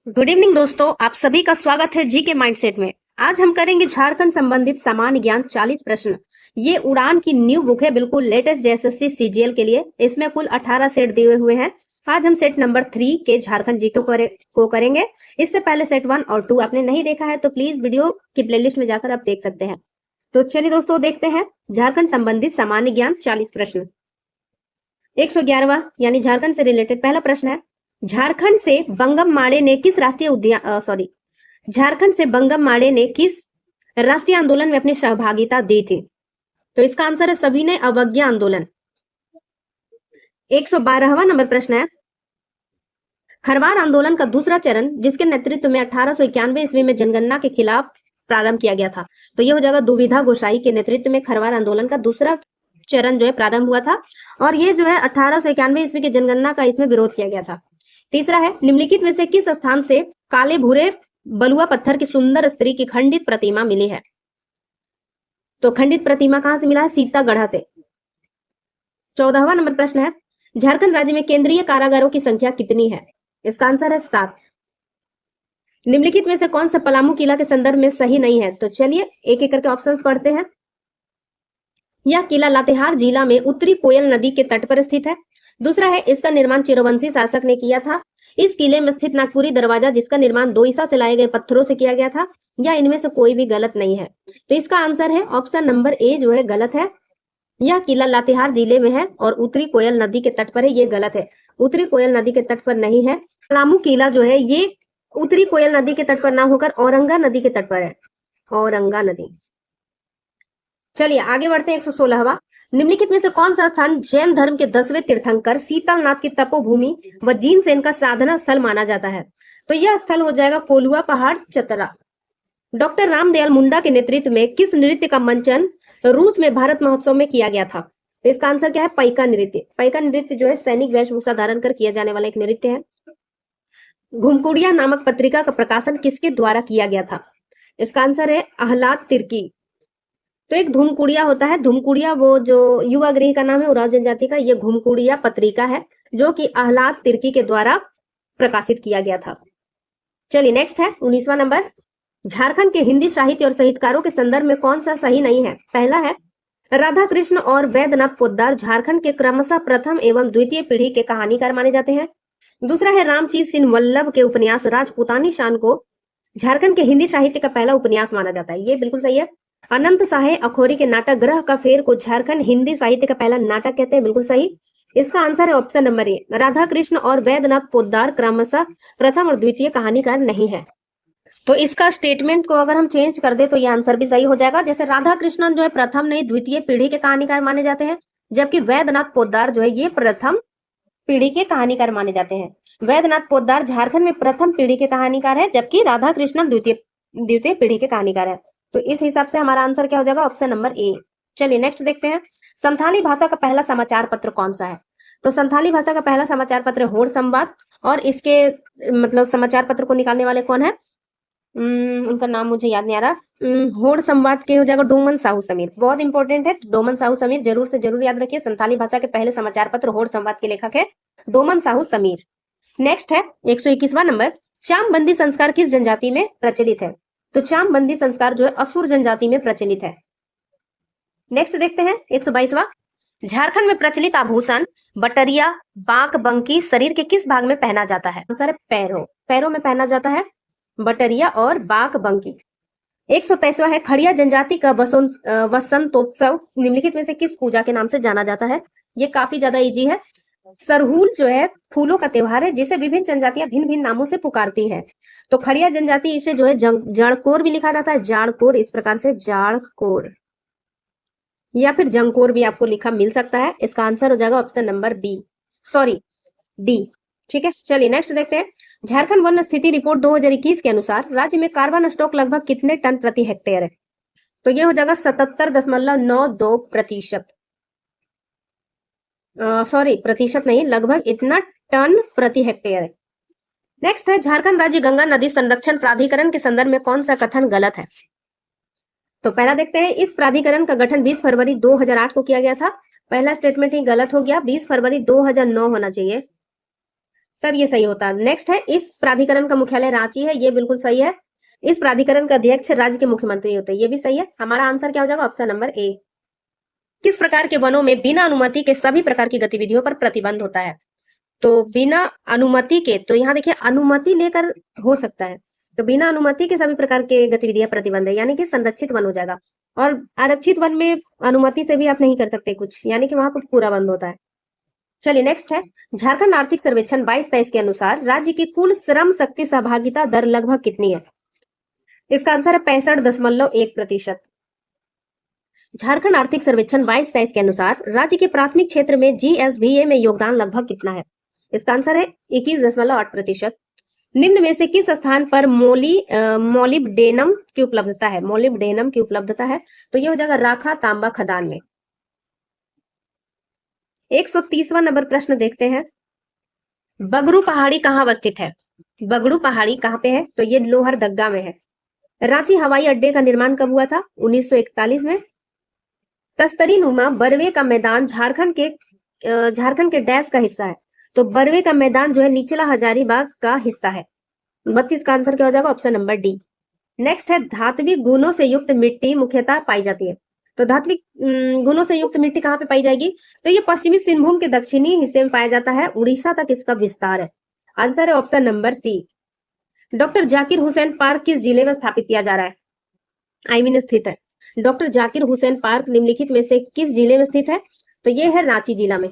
Good evening दोस्तों, आप सभी का स्वागत है जी के माइंडसेट में। आज हम करेंगे झारखंड संबंधित सामान्य ज्ञान 40 प्रश्न। ये उड़ान की न्यू बुक है, बिल्कुल लेटेस्ट जेएसएससी सीजीएल के लिए। इसमें कुल 18 सेट दिए हुए हैं। आज हम सेट नंबर 3 के झारखंड जी को करेंगे। इससे पहले सेट 1 और 2 आपने नहीं देखा है तो प्लीज वीडियो की प्लेलिस्ट में जाकर आप देख सकते हैं। तो चलिए दोस्तों, देखते हैं झारखंड संबंधित सामान्य ज्ञान 40 प्रश्न। 111वां यानी झारखंड से रिलेटेड पहला प्रश्न है, झारखंड से बंगम माड़े ने किस राष्ट्रीय उद्यान झारखंड से बंगम माड़े ने किस राष्ट्रीय आंदोलन में अपनी सहभागिता दी थी? तो इसका आंसर है सविनय अवज्ञा आंदोलन। 112वां नंबर प्रश्न है, खरवार आंदोलन का दूसरा चरण जिसके नेतृत्व में 1891 ईस्वी में जनगणना के खिलाफ प्रारंभ किया गया था। तो यह हो जाएगा दुविधा गोसाई के नेतृत्व में खरवार आंदोलन का दूसरा चरण जो है प्रारंभ हुआ था और ये जो है 1891 ईस्वी की जनगणना का इसमें विरोध किया गया था। तीसरा है, निम्नलिखित में से किस स्थान से काले भूरे बलुआ पत्थर की सुंदर स्त्री की खंडित प्रतिमा मिली है? तो खंडित प्रतिमा कहां से मिला है? सीतागढ़ से। 14वां नंबर प्रश्न है, झारखंड राज्य में केंद्रीय कारागारों की संख्या कितनी है? इसका आंसर है 7। निम्नलिखित में से कौन सा पलामू किला के संदर्भ में सही नहीं है? तो चलिए एक एक करके ऑप्शंस पढ़ते हैं। यह किला लातेहार जिला में उत्तरी कोयल नदी के तट पर स्थित है। दूसरा है, इसका निर्माण चिरवंशी शासक ने किया था। इस किले में स्थित नागपुरी दरवाजा जिसका निर्माण दोईसा से लाए गए पत्थरों से किया गया था, या इनमें से कोई भी गलत नहीं है। तो इसका आंसर है ऑप्शन नंबर ए जो है गलत है। यह किला लातेहार जिले में है और उत्तरी कोयल नदी के तट पर है, ये गलत है। उत्तरी कोयल नदी के तट पर नहीं है। पलामू किला जो है ये उत्तरी कोयल नदी के तट पर ना होकर औरंगा नदी के तट पर है, औरंगा नदी। चलिए आगे बढ़ते हैं। 116वां, निम्नलिखित में से कौन सा स्थान जैन धर्म के 10वें तीर्थंकर शीतलनाथ की तपोभूमि व जीनसेन का साधना स्थल माना जाता है? तो यह स्थल हो जाएगा कोलुआ पहाड़, चतरा। डॉक्टर रामदयाल मुंडा के नेतृत्व में किस नृत्य का मंचन रूस में भारत महोत्सव में किया गया था? तो इसका आंसर क्या है? पैका नृत्य। पैका नृत्य जो है सैनिक वेशभूषा धारण कर किया जाने वाला एक नृत्य है। घुमकुड़िया नामक पत्रिका का प्रकाशन किसके द्वारा किया गया था? इसका आंसर है आह्लाद तिर्की। तो एक धूमकुड़िया होता है, धूमकुड़िया वो जो युवा गृह का नाम है उराव जनजाति का, ये घुमकुड़िया पत्रिका है जो कि आह्लाद तिर्की के द्वारा प्रकाशित किया गया था। चलिए नेक्स्ट है 19वां नंबर, झारखंड के हिंदी साहित्य और साहित्यकारों के संदर्भ में कौन सा सही नहीं है? पहला है, राधा कृष्ण और वैद्यनाथ पोद्दार झारखंड के क्रमशः प्रथम एवं द्वितीय पीढ़ी के कहानीकार माने जाते हैं। दूसरा है, रामचीत सिंह वल्लभ के उपन्यास राजपूतानी शान को झारखंड के हिंदी साहित्य का पहला उपन्यास माना जाता है, ये बिल्कुल सही है। अनंत साहे अखोरी के नाटक ग्रह का फेर को झारखंड हिंदी साहित्य का पहला नाटक कहते हैं, बिल्कुल सही। इसका आंसर है option number A, Radha Krishna और वैद्यनाथ पोद्दार क्रमशः प्रथम और द्वितीय कहानीकार नहीं है। तो इसका स्टेटमेंट को अगर हम चेंज कर दे तो ये आंसर भी सही हो जाएगा। जैसे राधा कृष्णन जो है प्रथम नहीं द्वितीय पीढ़ी के कहानीकार माने जाते हैं, जबकि वैद्यनाथ पोद्दार जो है ये प्रथम पीढ़ी के कहानीकार माने जाते हैं। वैद्यनाथ पोद्दार झारखंड में प्रथम पीढ़ी के कहानीकार है, जबकि राधा कृष्णन द्वितीय पीढ़ी के कहानीकार है। तो इस हिसाब से हमारा आंसर क्या हो जाएगा? Option number A. चलिए नेक्स्ट देखते हैं, संथाली भाषा का पहला समाचार पत्र कौन सा है? तो संथाली भाषा का पहला समाचार पत्र होड़ संवाद, और इसके मतलब समाचार पत्र को निकालने वाले कौन है? उनका नाम मुझे याद नहीं आ रहा। होड़ संवाद के हो जाएगा डोमन साहू समीर, बहुत इंपॉर्टेंट है। डोमन साहू समीर जरूर से जरूर याद रखिए। संथाली भाषा के पहले समाचार पत्र होड़ संवाद के लेखक है डोमन साहू समीर। नेक्स्ट है 121वां नंबर, चामबंदी संस्कार किस जनजाति में प्रचलित है? तो चामबंदी संस्कार जो है असुर जनजाति में प्रचलित है। नेक्स्ट देखते हैं 122वां, झारखंड में प्रचलित आभूषण बटरिया बांक बंकी शरीर के किस भाग में पहना जाता है? आंसर है पैरों, पैरों में पहना जाता है बटरिया और बांक बंकी। 123वां है, खड़िया जनजाति का वसंतोत्सव निम्नलिखित में से किस पूजा के नाम से जाना जाता है? ये काफी ज्यादा इजी है। सरहुल जो है फूलों का त्योहार है जिसे विभिन्न जनजातियां भिन्न भिन्न नामों से पुकारती हैं। तो खड़िया जनजाति इसे जो है जाड़कोर भी लिखा जाता है, जाड़कोर, इस प्रकार से जाड़कोर, या फिर जंगकोर भी आपको लिखा मिल सकता है। इसका आंसर हो जाएगा option number B, sorry D. ठीक है, चलिए नेक्स्ट देखते हैं, झारखंड वन स्थिति रिपोर्ट 2021 के अनुसार राज्य में कार्बन स्टॉक लगभग कितने टन प्रति हेक्टेयर है? तो ये हो जाएगा 77.92%। सॉरी प्रतिशत नहीं, लगभग इतना टन प्रति हेक्टेयर है। नेक्स्ट है, झारखंड राज्य गंगा नदी संरक्षण प्राधिकरण के संदर्भ में कौन सा कथन गलत है? तो पहला देखते हैं, इस प्राधिकरण का गठन 20 फरवरी 2008 को किया गया था। पहला स्टेटमेंट ही गलत हो गया, 20 फरवरी 2009 होना चाहिए। तब ये सही होता। नेक्स्ट है, इस प्राधिकरण का मुख्यालय रांची है, ये बिल्कुल सही है। इस प्राधिकरण का अध्यक्ष राज्य के मुख्यमंत्री होते हैं, ये भी सही है। हमारा आंसर क्या हो जाएगा? Option number A. किस प्रकार के वनों में बिना अनुमति के सभी प्रकार की गतिविधियों पर प्रतिबंध होता है? तो बिना अनुमति के, तो यहाँ देखिए अनुमति लेकर हो सकता है, तो बिना अनुमति के सभी प्रकार के गतिविधियां प्रतिबंध है, यानी कि संरक्षित वन हो जाएगा। और आरक्षित वन में अनुमति से भी आप नहीं कर सकते कुछ, यानी कि वहां पर पूरा बंद होता है। चलिए नेक्स्ट है, झारखंड आर्थिक सर्वेक्षण 22-23 के अनुसार राज्य की कुल श्रम शक्ति सहभागिता दर लगभग कितनी है? इसका आंसर है 65.1%। झारखंड आर्थिक सर्वेक्षण 22-23 के अनुसार राज्य के प्राथमिक क्षेत्र में जीएसबीए में योगदान लगभग कितना है? इसका आंसर है 21.8%। निम्न में से किस स्थान पर मोलिब्डेनम की उपलब्धता है? मोलिब्डेनम की उपलब्धता है, तो ये हो जाएगा राखा तांबा खदान में। 130वां नंबर प्रश्न देखते हैं, बगरू पहाड़ी कहाँ अवस्थित है? बगड़ू पहाड़ी कहाँ पे है? तो ये लोहरदग्गा में है। रांची हवाई अड्डे का निर्माण कब हुआ था? 1941 में। तस्तरी नुमा बरवे का मैदान झारखंड के डैश का हिस्सा है, तो बरवे का मैदान जो है निचला हजारीबाग का हिस्सा है। 32 का आंसर क्या हो जाएगा? Option number D. नेक्स्ट है, धात्विक गुणों से युक्त मिट्टी मुख्यतः पाई जाती है, तो धात्विक गुणों से युक्त मिट्टी कहाँ पे पाई जाएगी? तो ये पश्चिमी सिंहभूम के दक्षिणी हिस्से में पाया जाता है, उड़ीसा तक इसका विस्तार है। आंसर है option number C. Doctor Zakir Hussain park किस जिले में स्थापित किया जा रहा है? आई मीन स्थित है। डॉक्टर जाकिर हुसैन पार्क निम्नलिखित में से किस जिले में स्थित है? तो ये है रांची जिला में।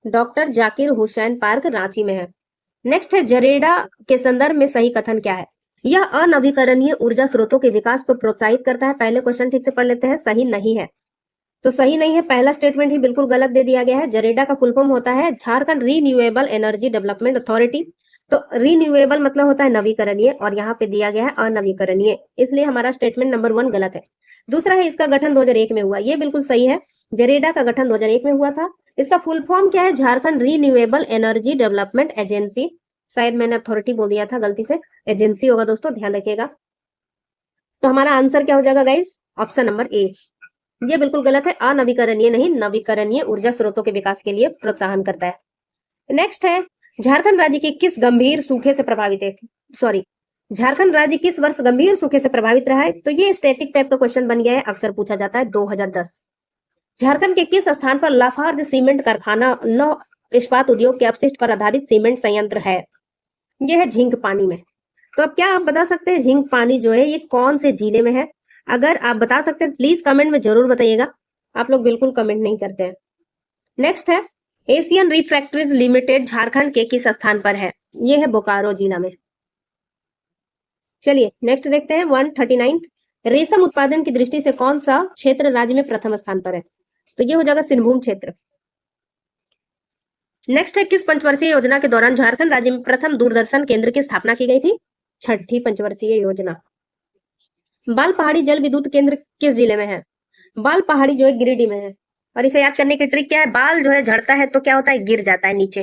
डॉक्टर जाकिर हुसैन पार्क रांची में है। नेक्स्ट है, जरेडा के संदर्भ में सही कथन क्या है? यह अनवीकरणीय ऊर्जा स्रोतों के विकास को प्रोत्साहित करता है। पहले क्वेश्चन ठीक से पढ़ लेते हैं, सही नहीं है, तो सही नहीं है, पहला स्टेटमेंट ही बिल्कुल गलत दे दिया गया है। जरेडा का फुल फॉर्म होता है Jharkhand renewable energy development authority, तो रीन्यूएबल मतलब होता है नवीकरणीय, और यहाँ पे दिया गया है अनवीकरणीय, इसलिए हमारा स्टेटमेंट नंबर 1 गलत है। दूसरा है, इसका गठन 2001 में हुआ, ये बिल्कुल सही है। जरेडा का गठन 2001 में हुआ था। इसका फुल फॉर्म क्या है? Jharkhand renewable energy development agency, शायद मैंने अथॉरिटी बोल दिया था गलती से, एजेंसी होगा दोस्तों, ध्यान रखिएगा। तो हमारा आंसर क्या हो जाएगा गाइस? Option number A. ये बिल्कुल गलत है, अनवीकरणीय नहीं, नवीकरणीय ऊर्जा स्रोतों के विकास के लिए प्रोत्साहन करता है। नेक्स्ट है, झारखंड राज्य के किस गंभीर सूखे से प्रभावित है? झारखंड राज्य किस वर्ष गंभीर सूखे से प्रभावित रहा है? तो ये स्टैटिक टाइप का क्वेश्चन बन गया है, अक्सर पूछा जाता है, 2010। झारखंड के किस स्थान पर लाफार्ज सीमेंट कारखाना लौह इस्पात उद्योग के अपशिष्ट पर आधारित सीमेंट संयंत्र है? यह है झींक पानी में। तो अब क्या आप बता सकते हैं झींक पानी जो है ये कौन से जिले में है? अगर आप बता सकते हैं प्लीज कमेंट में जरूर बताइएगा, आप लोग बिल्कुल कमेंट नहीं करते हैं। नेक्स्ट है, एशियन रिफ्रैक्टरीज लिमिटेड झारखंड के किस स्थान पर है? ये है बोकारो जिला में। चलिए नेक्स्ट देखते हैं 139, रेशम उत्पादन की दृष्टि से कौन सा क्षेत्र राज्य में प्रथम स्थान पर है? तो ये हो जाएगा सिंहभूम क्षेत्र। नेक्स्ट है, किस पंचवर्षीय योजना के दौरान झारखंड राज्य में प्रथम दूरदर्शन केंद्र की स्थापना की गई थी? छठी पंचवर्षीय योजना। बाल पहाड़ी जल विद्युत केंद्र किस जिले में है? बाल पहाड़ी जो है गिरिडीह में है, और इसे याद करने की ट्रिक क्या है? बाल जो है झड़ता है तो क्या होता है? गिर जाता है नीचे,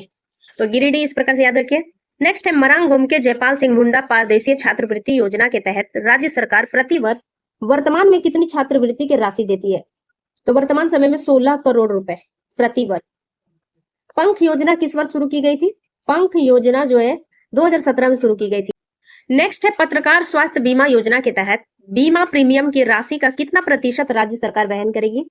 तो गिरिडीह इस प्रकार से याद रखिए। नेक्स्ट है, मरांग गुम के जयपाल सिंह मुंडा पारदेशीय छात्रवृत्ति योजना के तहत राज्य सरकार प्रति वर्ष वर्तमान में कितनी छात्रवृत्ति की राशि देती है? तो वर्तमान समय में 16 करोड़ रुपए प्रति वर्ष। पंख योजना किस वर्ष शुरू की गई थी? पंख योजना जो है 2017 में शुरू की गई थी। नेक्स्ट है, पत्रकार स्वास्थ्य बीमा योजना के तहत बीमा प्रीमियम की राशि का कितना प्रतिशत राज्य सरकार वहन करेगी?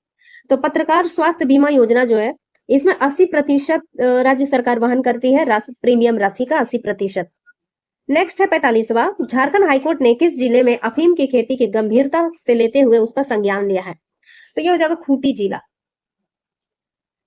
तो पत्रकार स्वास्थ्य बीमा योजना जो है इसमें 80% राज्य सरकार वहन करती है, प्रीमियम राशि का 80%। नेक्स्ट है 45वां, झारखंड हाईकोर्ट ने किस जिले में अफीम की खेती की गंभीरता से लेते हुए उसका संज्ञान लिया है? तो यह हो जाएगा खूंटी जिला।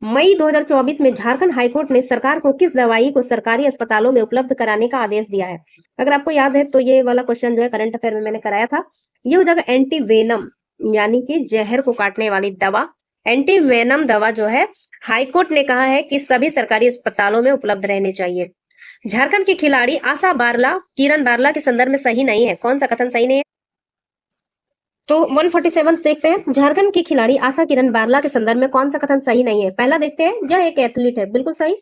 मई 2024 में झारखंड हाईकोर्ट ने सरकार को किस दवाई को सरकारी अस्पतालों में उपलब्ध कराने का आदेश दिया है? अगर आपको याद है तो ये वाला क्वेश्चन जो है करंट अफेयर में मैंने कराया था। ये हो जाएगा एंटीवेनम, यानी कि जहर को काटने वाली दवा। एंटीवेनम दवा जो है हाईकोर्ट ने कहा है कि सभी सरकारी अस्पतालों में उपलब्ध रहने चाहिए। झारखंड की खिलाड़ी आशा बारला किरण बारला के संदर्भ में सही नहीं है, कौन सा कथन सही नहीं है? तो 147 देखते हैं, झारखंड की खिलाड़ी आशा किरण बारला के संदर्भ में कौन सा कथन सही नहीं है? पहला देखते हैं, यह एक एथलीट है, बिल्कुल सही।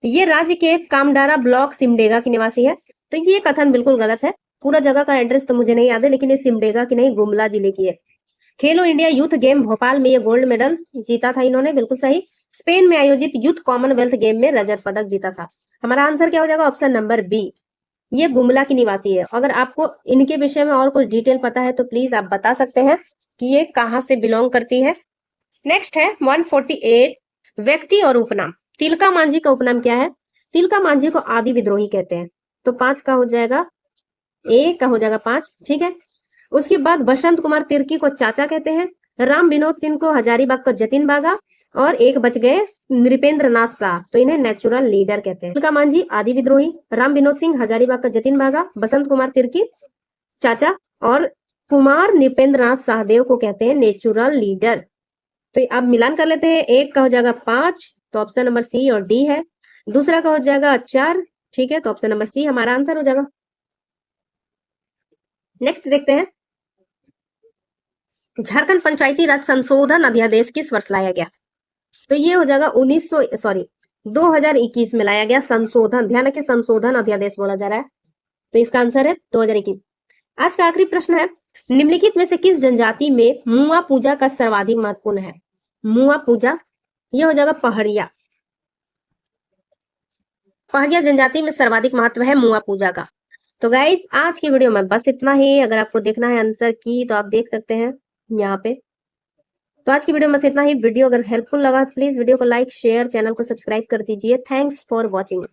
ये राज्य के कामडारा ब्लॉक सिमडेगा की निवासी है, तो ये कथन बिल्कुल गलत है। पूरा जगह का एड्रेस तो मुझे नहीं याद है, लेकिन ये सिमडेगा की नहीं गुमला जिले की है। खेलो इंडिया यूथ गेम भोपाल में ये गोल्ड मेडल जीता था इन्होंने, बिल्कुल सही। स्पेन में आयोजित यूथ कॉमनवेल्थ गेम में रजत पदक जीता था। हमारा आंसर क्या हो जाएगा? ऑप्शन नंबर बी, ये गुमला की निवासी है। अगर आपको इनके विषय में और कुछ डिटेल पता है तो प्लीज आप बता सकते हैं कि ये कहाँ से बिलोंग करती है। नेक्स्ट है 148, व्यक्ति और उपनाम। तिलका मांझी का उपनाम क्या है? तिलका मांझी को आदि विद्रोही कहते हैं। तो 5 का हो जाएगा, ए का हो जाएगा 5, ठीक है। उसके बाद बसंत कुमार तिर्की को चाचा कहते हैं, राम विनोद सिंह को हजारीबाग को जतिन बागा, और एक बच गए नृपेंद्र नाथ शाह, तो इन्हें नेचुरल लीडर कहते हैं। तिलका मांझी आदि विद्रोही, राम विनोद सिंह हजारीबाग का जतिन बागा, बसंत कुमार तिर्की चाचा, और कुमार नृपेंद्र नाथ शाहदेव को कहते हैं नेचुरल लीडर। तो अब मिलान कर लेते हैं, एक का हो जाएगा 5, तो ऑप्शन नंबर सी और डी है। दूसरा का हो जाएगा 4, ठीक है, तो ऑप्शन नंबर सी हमारा आंसर हो जाएगा। नेक्स्ट देखते हैं, झारखंड पंचायती राज संशोधन अध्यादेश किस वर्ष लाया गया? तो ये हो जाएगा 2021 में लाया गया संशोधन। ध्यान रखिए, संशोधन अध्यादेश बोला जा रहा है, तो इसका आंसर है 2021। आज का आखिरी प्रश्न है, निम्नलिखित में से किस जनजाति में मुआ पूजा का सर्वाधिक महत्वपूर्ण है? मुआ पूजा, ये हो जाएगा पहाड़िया। पहाड़िया जनजाति में सर्वाधिक महत्व है मुआ पूजा का। तो गाइस आज की वीडियो में बस इतना ही। अगर आपको देखना है आंसर की तो आप देख सकते हैं यहाँ पे। तो आज की वीडियो में बस इतना ही। वीडियो अगर हेल्पफुल लगा प्लीज वीडियो को लाइक शेयर, चैनल को सब्सक्राइब कर दीजिए। Thanks for watching.